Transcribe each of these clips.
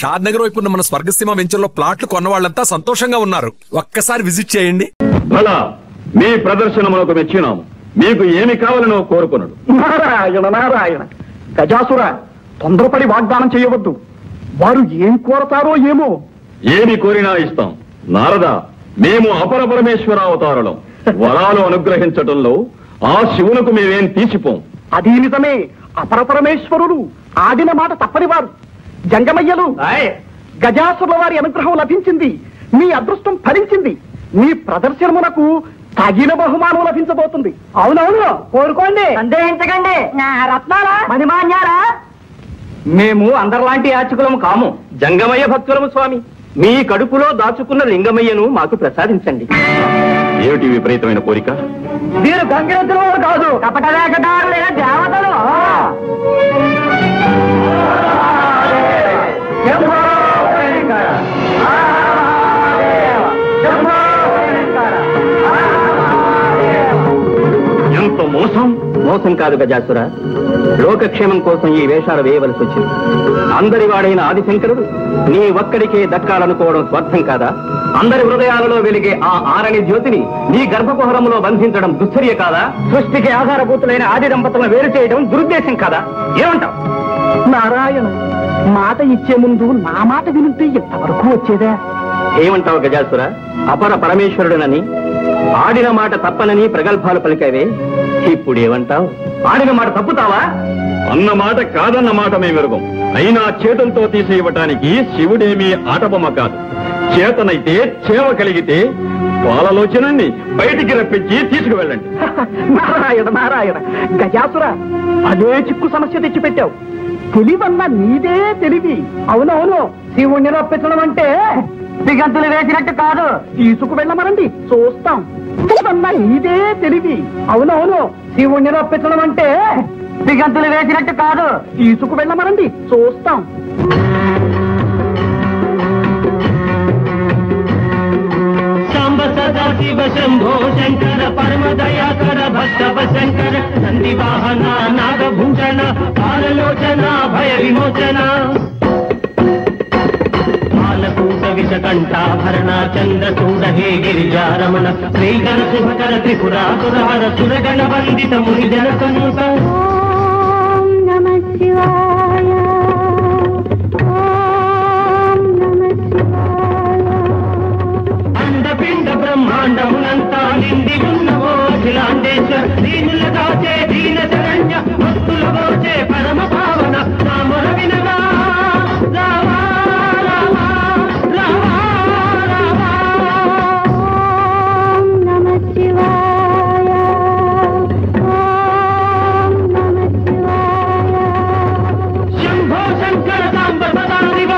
షాద్ నగర్ వైపు ఉన్న మన స్వర్గసీమ వెంచర్ లో ప్లాట్లు కొన్న వాళ్ళంతా సంతోషంగా ఉన్నారు. ఒక్కసారి విజిట్ చేయండి. భలా మీ ప్రదర్శన మనకు మెచ్చినాము. మీకు ఏమి కావాలనో కోరుకున్నాడు. నారాయణ నారాయణ. గజాసుర, తొందరపడి వాగ్దానం చేయవద్దు. వారు ఏం కోరతారో ఏమో. ఏమి కోరినా ఇస్తాం. నారద, మేము అపర పరమేశ్వర అవతారులం. వరాలు అనుగ్రహించటంలో ఆ శివునకు మేమేం తీసిపోం. అది నిజమే. అపరపరమేశ్వరుడు ఆడిన మాట తప్పని వారు. జంగమయ్యలు, గజాసురుల వారి అనుగ్రహం లభించింది. మీ అదృష్టం ఫలించింది. మీ ప్రదర్శనమునకు తగిన బహుమానం లభించబోతుంది. అవునవును, కోరుకోండి, సందేహించకండి. రత్నాలా, మణిమాన్యాలా? మేము అందరిలాంటి యాచకులము కాము, జంగమయ్య భక్తులము స్వామి. మీ కడుపులో దాచుకున్న లింగమయ్యను మాకు ప్రసాదించండి. ఏమిటి విపరీతమైన కోరిక? వీరు గంగెత్తులు కాదు, కపటలేఖదారులైన దేవతలు. ఎంత మోసం! మోసం కాదు గజాసుర, లోకక్షేమం కోసం ఈ వేషాలు వేయవలసి వచ్చింది. అందరి వాడైన ఆదిశంకరుడు నీ ఒక్కడికే దక్కాలనుకోవడం స్వార్థం కాదా? అందరి హృదయాలలో వెలిగే ఆ ఆరణి జ్యోతిని నీ గర్భకుహరంలో బంధించడం దుశ్చర్య కాదా? సృష్టికి ఆధారభూతులైన ఆది దంపతులను వేరు చేయడం దురుద్దేశం కాదా? ఏమంటావు? నారాయణ, మాట ఇచ్చే ముందు నా మాట వినుంటే ఎంతవరకు వచ్చేదా? ఏమంటావు గజాసుర? అపర పరమేశ్వరుడనని, ఆడిన మాట తప్పనని ప్రగల్భాలు పలికావే, ఇప్పుడు ఏమంటావు? ఆడిన మాట తప్పుతావా? అన్న మాట కాదన్న మాట మేమెరుగం. అయినా చేతులతో తీసేయటానికి శివుడేమీ ఆటబొమ్మ కాదు. చేతనైతే చేవ కలిగితే పాలలోచనాన్ని బయటికి రప్పించి తీసుకువెళ్ళండి. నారాయణ నారాయణ. గజాసుర, అదే చిక్కు సమస్య తెచ్చిపెట్టావు. తెలివన్నా నీదే తెలివి. అవునవును, శివుణ్ణి రప్పించడం అంటే దిగంతులు వేసినట్టు కాదు. తీసుకువెళ్ళమనండి, చూస్తాం. తెలివన్నా నీదే తెలివి. అవునవును, శివుణ్ణి రప్పించడం అంటే దిగంతులు వేసినట్టు కాదు. తీసుకువెళ్ళమనండి, చూస్తాం. సదా శివ శంభో శంకర పరమ దయాకర భక్తవ శంకర నంది వాహన నాగభూషణ పాలలోచన భయ విమోచన పాలకూట విషకంఠాభరణ చంద్రచూడ హే గిరిజారమణ శ్రీగణ శుభకర త్రిపురాసురహర సురగణ వందిత మునిజన సన్ముఖ. ఓం నమః శివాయ. అండపిండ బ్రహ్మాండమునంతా నిండి ఉన్నవో అఖిలాండేశ్వర దీనుల దాచే దీన శరణ్య భక్తుల గోచే పరమ భావన నామర వినగా రావా రావా రావా రావా. ఓం నమః శివాయ. ఓం నమః శివాయ. శంభో శంకర సాంబ సదా శివ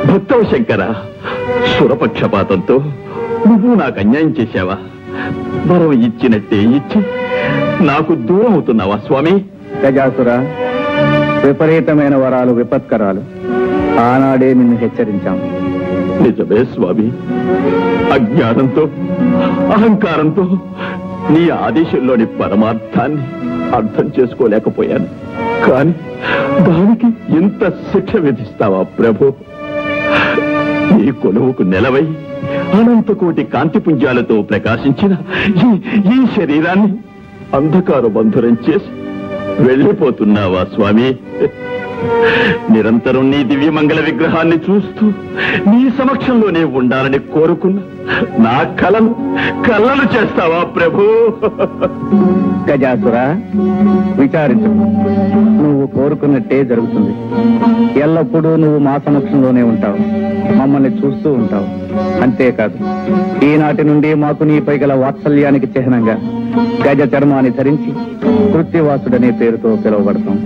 భక్తవ శంకర, సురపక్షపాతంతో నువ్వు నాకు అన్యాయం చేశావా? వరం ఇచ్చినట్టే ఇచ్చి నాకు దూరం అవుతున్నావా స్వామి? గజాసుర, విపరీతమైన వరాలు విపత్కరాలు. ఆనాడే నిన్ను హెచ్చరించాం. నిజమే స్వామి, అజ్ఞానంతో అహంకారంతో నీ ఆదేశంలోని పరమార్థాన్ని అర్థం చేసుకోలేకపోయాను. కాని దానికి ఇంత శిక్ష విధిస్తావా ప్రభు? ఈ కొలువుకు నెలవై అనంతకోటి కాంతిపుంజాలతో ప్రకాశించిన ఈ శరీరాన్ని అంధకార బంధురం చేసి వెళ్ళిపోతున్నావా స్వామి? నిరంతరం నీ దివ్యమంగళ విగ్రహాన్ని చూస్తూ నీ సమక్షంలోనే ఉండాలని కోరుకున్నా నా కళ్ళను చేస్తావా ప్రభు? గజాసుర, విచారించు. నువ్వు కోరుకున్నట్టే జరుగుతుంది. ఎల్లప్పుడూ నువ్వు మా సమక్షంలోనే ఉంటావు, మమ్మల్ని చూస్తూ ఉంటావు. అంతేకాదు, ఈనాటి నుండి మాకు నీపై గల వాత్సల్యానికి చిహ్నంగా గజ చర్మాన్ని ధరించి కృత్యవాసుడనే పేరుతో పిలువబడతాం.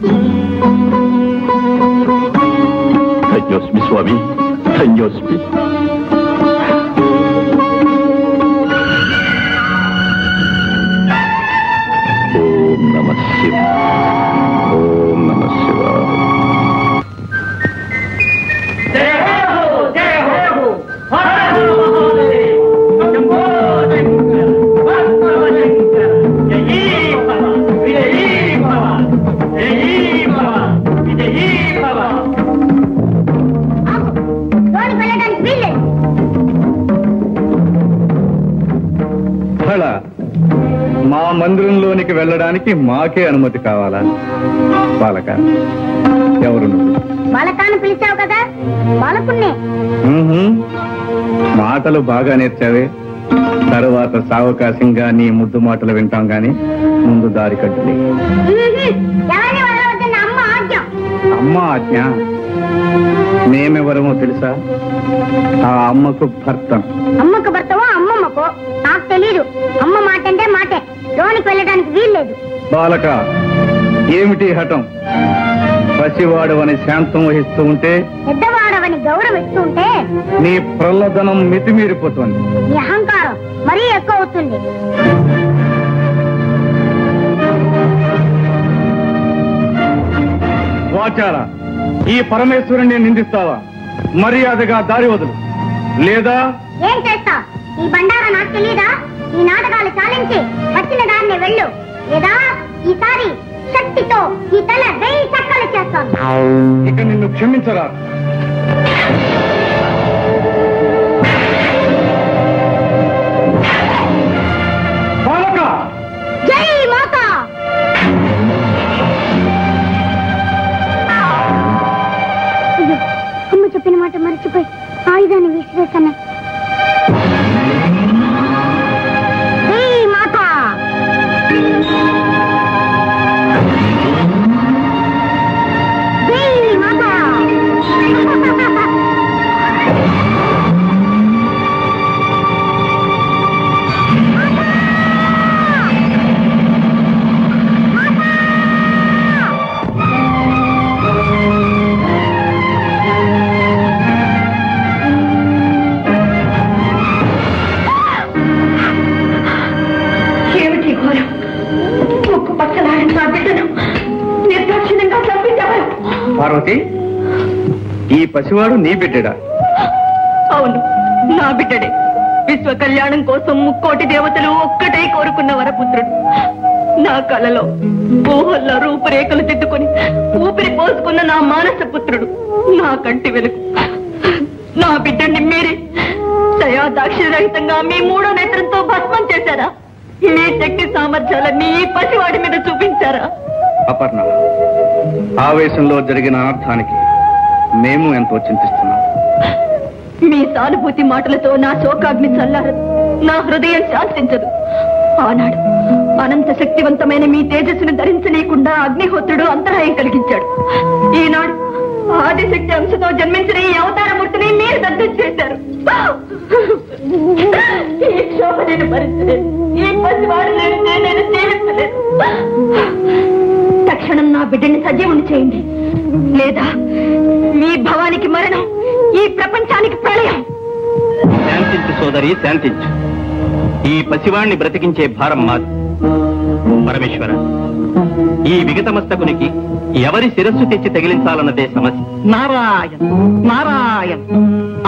ధన్యోస్మి స్వామి, ధన్యోస్మి. ఓం నమః శివాయ, ఓం నమః శివాయ. మా మందిరంలోనికి వెళ్ళడానికి మాకే అనుమతి కావాలా? బాలక, ఎవరు నువ్వు? బాలకాన్ని పిలిచావు కదా, బాలకున్నే. మాటలు బాగా నేర్చావే. తరువాత సావకాశంగా నీ ముద్దు మాటలు వింటాం గాని ముందు దారి కట్టులే. అమ్మ ఆజ్ఞ. మేమెవరమో తెలుసా? ఆ అమ్మకు భర్త. అమ్మకు భర్తవో అమ్మమ్మకో నాకు తెలీదు. అమ్మ మాట అంటే మాటే, లోనికి వెళ్ళడానికి వీల్లేదు. బాలక, ఏమిటి హఠం? పసివాడవని శాంతం వహిస్తూ ఉంటే, పెద్దవాడవని గౌరవిస్తూ ఉంటే నీ ప్రల్లదనం మితిమీరిపోతుంది. నీ అహంకారం మరీ ఎక్కువ అవుతుంది. వాచారా, ఈ పరమేశ్వరుణ్ణి నిందిస్తావా? మర్యాదగా దారి వదులు, లేదా ఏం చేస్తా? ఈ బండారా నాకు తెలీదా? ఈ నాటకాలు చాలించి వచ్చిన దాన్ని వెళ్ళు, లేదా ఈసారి శక్తితో ఈ తల 1000 చక్కలు చేస్తాను. ఇక నిన్ను క్షమించరా? బాలక, జై మాతా! అయ్యో, అమ్మ చెప్పిన మాట మర్చిపోయి ఆయుధాన్ని విసిరేస్తాను. జై మాతా! జై మాతా! ఏమిటి ఘోరం? ముక్కు పక్కలాడిన నా బిడ్డను నిర్దాక్షిణ్యంగా చంపించారు. పార్వతి, ఈ పసివాడు నీ బిడ్డడా? అవును, నా బిడ్డడే. విశ్వ కళ్యాణం కోసం 3,000,000 దేవతలు ఒక్కటే కోరుకున్న వరపుత్రుడు. నా కలలో ఊహల్లో రూపురేఖలు దిద్దుకొని ఊపిరి పోసుకున్న నా మానస పుత్రుడు, నా కంటి వెలుగు. నా బిడ్డని మీరే దయా దాక్షిణ్యరహితంగా మీ 3వ నేత్రంతో భస్మం చేశారా? మీ శక్తి సామర్థ్యాలన్నీ ఈ పసివాడి మీద చూపించారా? అపర్ణ, ఆవేశంలో జరిగిన అనర్థానికి మేము ఎంతో చింతిస్తున్నాం. మీ సానుభూతి మాటలతో నా శోకాగ్ని చల్లారదు, నా హృదయం శాంతించదు. ఆనాడు అనంత శక్తివంతమైన మీ తేజస్సును ధరించలేకుండా అగ్నిహోత్రుడు అంతరాయం కలిగించాడు. ఈనాడు ఆదిశక్తి అంశతో జన్మించిన ఈ అవతారమూర్తిని మీరు దగ్ధం చేశారు. ఈ క్షోభ నేను భరించలేదు. ఈ పసివాడు లేనిదే నేను జీవించలేదు. తక్షణం నా బిడ్డని సజీవుని చేయండి, లేదా మీ భవానికి మరణం, ఈ ప్రపంచానికి ప్రళయం. శాంతించు సోదరి, శాంతించు. ఈ పసివాణ్ణి బ్రతికించే భారం మాది. పరమేశ్వర, ఈ విగతమస్తకునికి ఎవరి శిరస్సు తెచ్చి తగిలించాలన్నదే సమస్య. నారాయణ నారాయణ,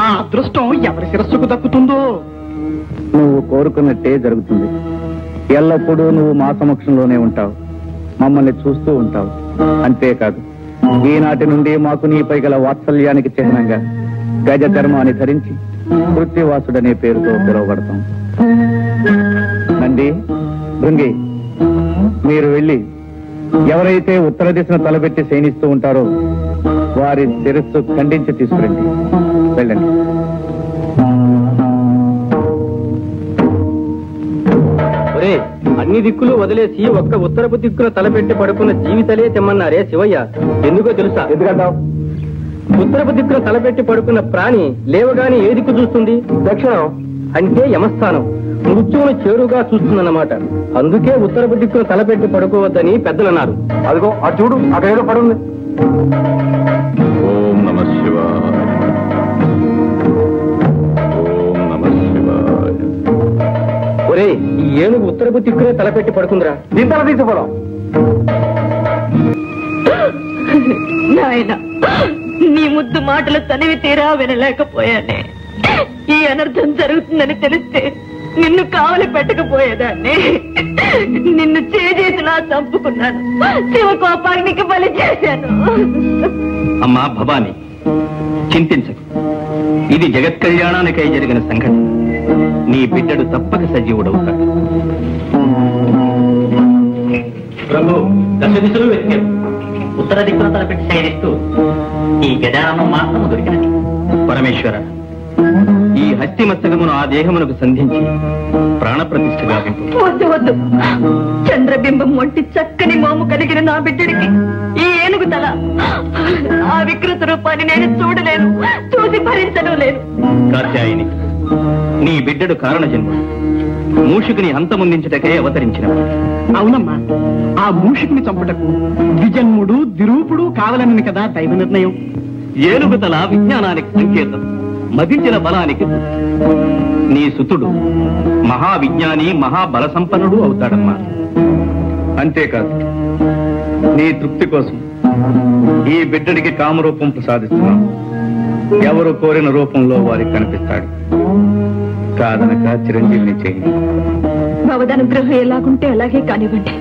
ఆ అదృష్టం ఎవరి శిరస్సుకు దక్కుతుందో. నువ్వు కోరుకున్నట్టే జరుగుతుంది. ఎల్లప్పుడూ నువ్వు మా సమక్షంలోనే ఉంటావు, మమ్మల్ని చూస్తూ ఉంటావు. అంతేకాదు, ఈనాటి నుండి మాకు నీపై గల వాత్సల్యానికి చిహ్నంగా గజ చర్మాన్ని ధరించి కృత్యవాసుడనే పేరుతో పిలువబడతాం. నంది, భృంగి, మీరు వెళ్ళి ఎవరైతే ఉత్తర దిశను తలపెట్టి శయనిస్తూ ఉంటారో వారి శిరస్సు ఖండించి తీసుకురండి. వెళ్ళండి. అన్ని దిక్కులు వదిలేసి ఒక్క ఉత్తరపు దిక్కున తలపెట్టి పడుకున్న జీవితలే తెమ్మన్నారే శివయ్య. ఎందుకో తెలుసా? ఎందుకంటావు? ఉత్తరపు దిక్కున తలపెట్టి పడుకున్న ప్రాణి లేవగానే ఏ దిక్కు చూస్తుంది? దక్షిణం. అంటే యమస్థానం. మృత్యువును చేరుగా చూస్తుందన్నమాట. అందుకే ఉత్తరపు దిక్కున తలపెట్టి పడుకోవద్దని పెద్దలన్నారు. అదిగో ఆ చూడు, అక్కడ ఏదో పడుంది. ఓం నమః శివాయ. ఓం నమః శివాయ. ఒరే, ఈ ఏనుగు ఉత్తరపు దిక్కునే తలపెట్టి పడుకుందిరా. దీని తల తీసుకోవడం. నాయన, నీ ముద్దు మాటలు తనివి తీరా వినలేకపోయానే. ఈ అనర్థం జరుగుతుందని తెలిస్తే నిన్ను కావలి పెట్టకపోయేదాన్ని. నిన్ను చేతులా చంపుకున్నాను. శివ కోపానికి బలి చేశాను. అమ్మా భవాని, చింతించకు. ఇది జగత్ కళ్యాణానికై జరిగిన సంఘటన. నీ బిడ్డడు తప్పక సజీవుడవుతాడు. ప్రభు, దశ దిశలు వెతికారు. ఉత్తర దిక్కున తలపెట్టి శయనిస్తూ ఈ గజానం మాత్రం దొరికినది. పరమేశ్వర, ఈ హస్తి మస్తకమును ఆ దేహమునకు సంధించి ప్రాణప్రతిష్ఠ గావింపు. వద్దు వద్దు. చంద్రబింబం వంటి చక్కని మోము కలిగిన నా బిడ్డడికి ఈ ఏనుగు తల, ఆ వికృత రూపాన్ని నేను చూడలేను, చూసి భరించడం లేదు. కాత్యాయని, నీ బిడ్డడు కారణ జన్ముడు. మూషికుని హంతముందించుటకే అవతరించినవాడు. అవునమ్మా, ఆ మూషికుని చంపుటకు ద్విజన్ముడు దిరూపుడు కావాలని కదా దైవ నిర్ణయం. ఏనుగు తల విజ్ఞానానికి సంకేతం, మదించిన బలానికి. నీ సుతుడు మహావిజ్ఞాని, మహాబల సంపన్నుడు అవుతాడమ్మా. అంతేకాదు, నీ తృప్తి కోసం ఈ బిడ్డడికి కామరూపం ప్రసాదిస్తున్నాం. ఎవరు కోరిన రూపంలో వారికి కనిపిస్తాడు. కాదనక చిరంజీవిని చేయండి. భవదనుగ్రహం ఎలాగుంటే అలాగే కానివ్వండి.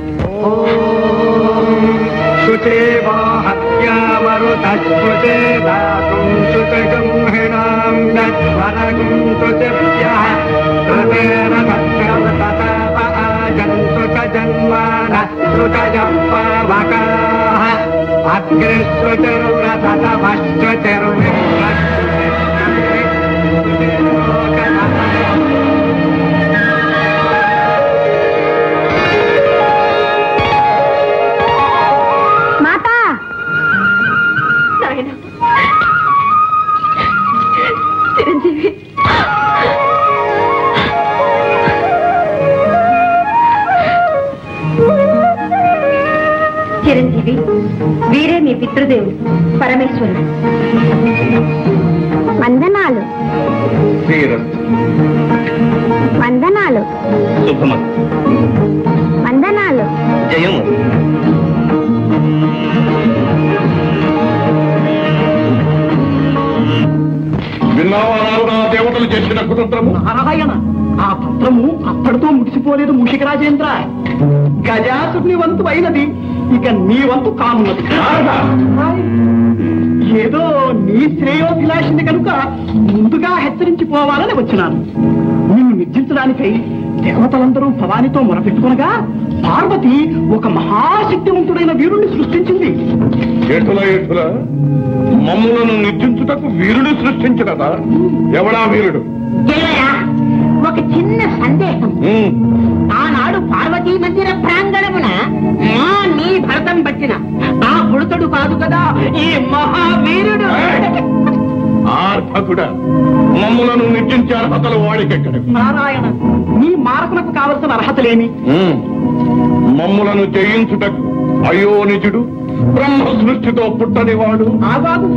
చిరంజీవి, చిరంజీవి, వీరే మీ పితృదేవుడు పరమేశ్వరుడు. వందనాలు. వందనాలు. శుభమస్తు. వందనాలు. జయము. విన్నావారు నా దేవతలు చేసిన కుతంత్రము? నారాయణ, ఆ తంత్రము అప్పటితో ముగిసిపోలేదు మూషిక రాజేంద్ర. గజాసుని వంతు అయినది, ఇక నీ వంతు కానున్నది. ఏదో నీ శ్రేయోభిలాషిని కనుక ముందుగా హెచ్చరించిపోవాలని వచ్చినాను. నిన్ను నిర్జించడానికై దేవతలందరూ భవానితో మొరపెట్టుకునగా పార్వతి ఒక మహాశక్తివంతుడైన వీరుణ్ణి సృష్టించింది. ఏటుల ఏటుల మమ్ములను నిర్జించుటకు వీరుడు సృష్టించినదా? ఎవడా వీరుడు? ఒక చిన్న సందేహం. ఆనాడు పార్వతీ మందిర ప్రాంగణమున నీ భరతం పట్టిన ఆ పుడతడు కాదు కదా ఈ మహావీరుడు. ఆర్భకుడా, మమ్ములను నిర్జించే అర్హతలు వాడికెక్కడ? నారాయణ, నీ మారకునకు కావలసిన అర్హతలేమి? మమ్ములను జయించుటకు అయోనిజుడు, బ్రహ్మ సృష్టితో పుట్టనివాడు. ఆగాదు,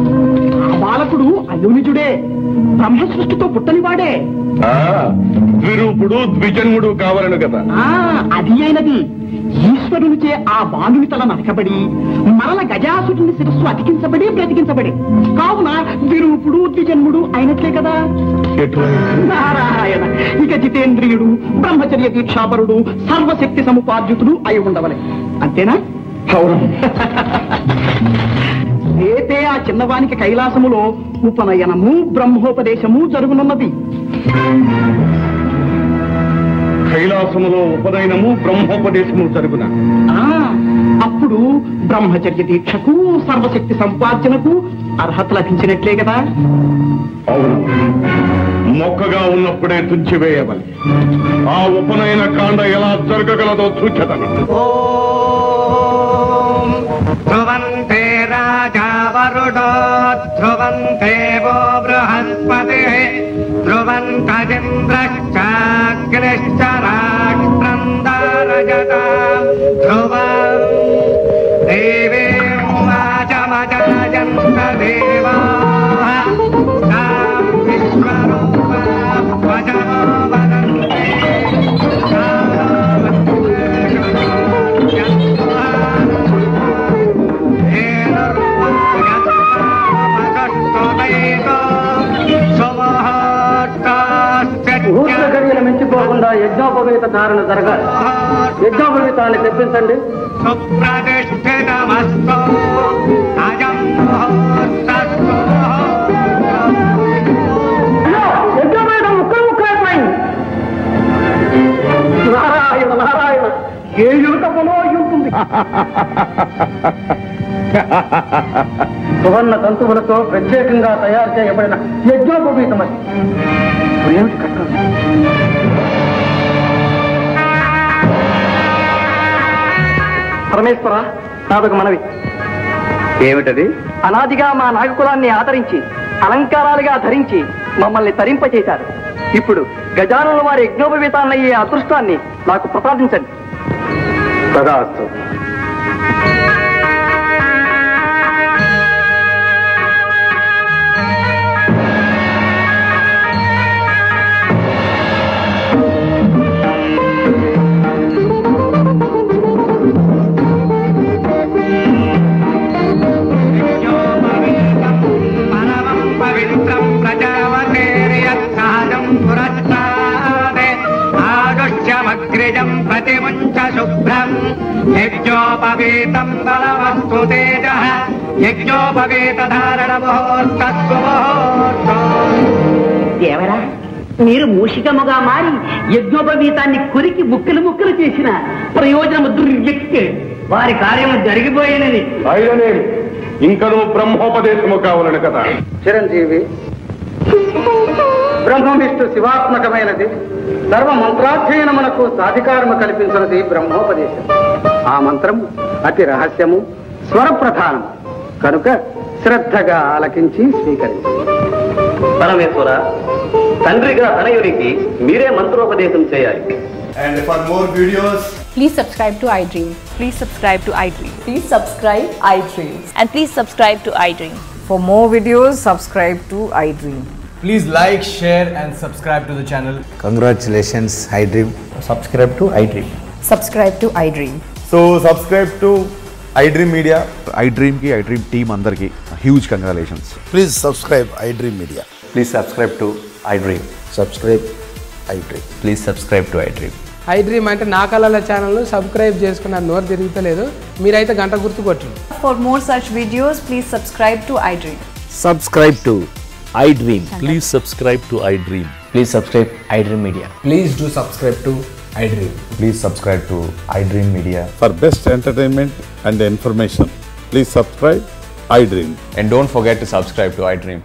ఆ బాలకుడు అయోనిజుడే, బ్రహ్మ సృష్టితో పుట్టనివాడే. ద్విరూపుడు, ద్విజన్ముడు కావాలను కదా. అది అయినది. ఈశ్వరునిచే ఆ బాలుని తల నరకబడి మరల గజాసురుని శిరస్సు అతికించబడి బ్రతికించబడి, కావున ద్విరూపుడు ద్విజన్ముడు అయినట్లే కదా. నారాయణ, ఇక జితేంద్రియుడు, బ్రహ్మచర్య దీక్షాపరుడు, సర్వశక్తి సముపార్జితుడు అయి ఉండవలే. అంతేనా? రేపే ఆ చిన్నవానికి కైలాసములో ఉపనయనము, బ్రహ్మోపదేశము జరుగునున్నది. కైలాసములో ఉపనయనము బ్రహ్మోపదేశము జరుగున అప్పుడు బ్రహ్మచర్య దీక్షకు సర్వశక్తి సంపార్జనకు అర్హత లభించినట్లే కదా. అవును, మొక్కగా ఉన్నప్పుడే తుంచివేయవలి. ఆ ఉపనయన కాండ ఎలా జరగగలదో సూచతను. ధ్రువంతే రాజా వరుడో ధ్రువంతే వో బృహస్పతి ధ్రువంతజింద్రశ్చాగ్నిశ్చ రాష్ట్రం దారయతాం ధ్రువం దేవీం వాచమజాయంత దేవాః తాం విశ్వరూపా వచమో వదంతే ముహూర్త గడియలు మించిపోకుండా యజ్ఞోపవేత ధారణ జరగాలి. యజ్ఞోపవేతాన్ని తెప్పించండి. సుప్రతిష్ఠితమస్తు అయం యజ్ఞోపవేతం ముక్కలు ముక్కలైపోయింది. నారాయణ నారాయణ, ఏ యువతములో ఉంటుంది. సువర్ణ తంతువులతో ప్రత్యేకంగా తయారు చేయబడిన యజ్ఞోపవీతమది. ఏమిటి కట్టం? పరమేశ్వర, నాదొక మనవి. ఏమిటది? అనాదిగా మా నాగకులాన్ని ఆదరించి అలంకారాలుగా ధరించి మమ్మల్ని తరింపచేశారు. ఇప్పుడు గజానుల వారి యజ్ఞోపవీతాన్నయ్యే అదృష్టాన్ని నాకు ప్రసాదించండి. తదాస్తు. పవిత్రం ప్రజావతేర్యత్సాదం పురస్తాదే ఆదుష్యమగ్రిజం ప్రతిముంచ శుభ్రం యజ్ఞోపవీతం బలవస్తు తేజః యజ్ఞోపవీత ధారణ ముహూర్తస్సు ముహూర్తం. దేవరా, మీరు మూషికముగా మారి యజ్ఞోపవీతాన్ని కొరికి ముక్కలు ముక్కలు చేసిన ప్రయోజనము దుర్వ్యక్తి. వారి కార్యము జరిగిపోయినది. ఇంకనూ బ్రహ్మోపదేశము కావాలని కదా. చిరంజీవి, బ్రహ్మవిష్ణు శివాత్మకమైనది. సర్వ మంత్రాధ్యయనమునకు సాధికారము కల్పించినది బ్రహ్మోపదేశం. ఆ మంత్రము అతి రహస్యము, స్వరప్రధానము కనుక శ్రద్ధగా ఆలకించి స్వీకరించండి. పరమేశ్వర, తండ్రిగా తనయునికి మీరే మంత్రోపదేశం చేయాలి. And for more videos, Please subscribe to iDream. Please subscribe to iDream. Please subscribe iDream. And please subscribe to iDream. For more videos, subscribe to iDream. please like, share and subscribe to the channel. Congratulations, iDream. Subscribe to iDream. Subscribe to iDream. So subscribe to iDream Media. iDream ki iDream team andarki huge congratulations. Please subscribe iDream Media. Please subscribe to iDream. Subscribe iDream. Please subscribe to iDream. iDream అంటే నా కళల channel subscribe చేసుకున్న నోరు తిరుగుతలేదు. మీరైతే గంట గుర్తు కొట్టండి. For more such videos, please subscribe to iDream. Subscribe to iDream. Please subscribe to iDream. Please subscribe iDream Media. Please do subscribe to iDream. Please subscribe to iDream Media. For best entertainment and information, please subscribe iDream. And don't forget to subscribe to iDream.